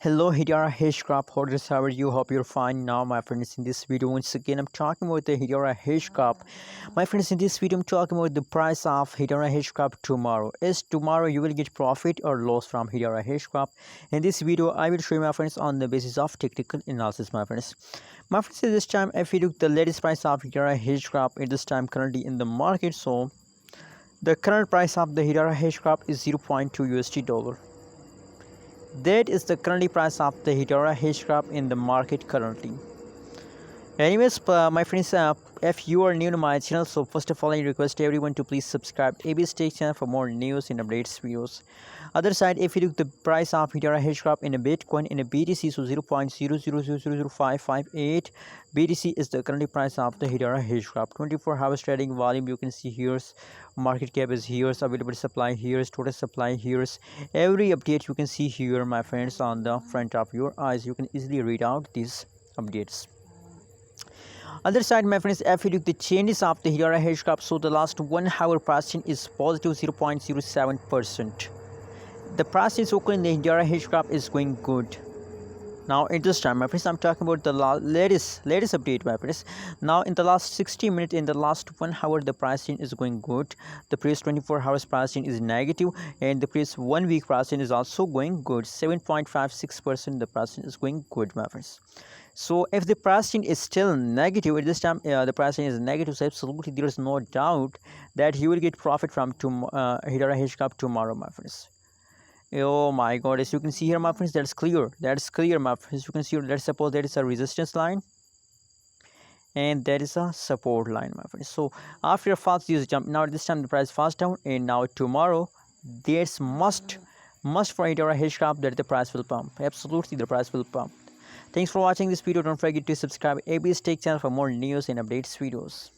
Hello Hedera Hashgraph holders, how are you? Hope you're fine now, my friends. In this video once again I'm talking about the Hedera Hashgraph. My friends, in this video I'm talking about the price of Hedera Hashgraph tomorrow. Is tomorrow you will get profit or loss from Hedera Hashgraph? In this video I will show you, my friends, on the basis of technical analysis, my friends. My friends, at this time if you look the latest price of Hedera Hashgraph at this time currently in the market, so the current price of the Hedera Hashgraph is 0.2 USD dollar. That is the currently price of the Hedera Hashgraph in the market currently. Anyways, my friends, if you are new to my channel, so first of all I request everyone to please subscribe ABS Tech channel for more news and updates videos. Other side, if you look the price of Hedera Hashgraph in a Bitcoin in a BTC, so 0.0000558 BTC is the currently price of the Hedera Hashgraph. 24 hours trading volume you can see here's market cap is here's available supply here's total supply here's every update you can see here, my friends, on the front of your eyes. You can easily read out these updates. Other side, my friends, if you look the changes of the Hedera Hashgraph, so the last 1 hour pricing is positive 0.07%. The price is okay in the Hedera Hashgraph is going good. Now in this time, my friends, I'm talking about the latest update, my friends. Now in the last 60 minutes, in the last 1 hour, the pricing is going good. The previous 24 hours pricing is negative, and the previous 1 week pricing is also going good. 7.56% the pricing is going good, my friends. So if the pricing is still negative at this time, the pricing is negative, so absolutely there is no doubt that you will get profit from Hedera Hashgraph tomorrow, my friends. Oh my god, as you can see here, my friends, that's clear, my friends. You can see, let's suppose there is a resistance line and there is a support line, my friends. So after a fast use jump, now this time the price fast down, and now tomorrow there's must for Hedera Hashgraph that the price will pump. Absolutely the price will pump. Thanks for watching this video. Don't forget to subscribe ABS Tech channel for more news and updates videos.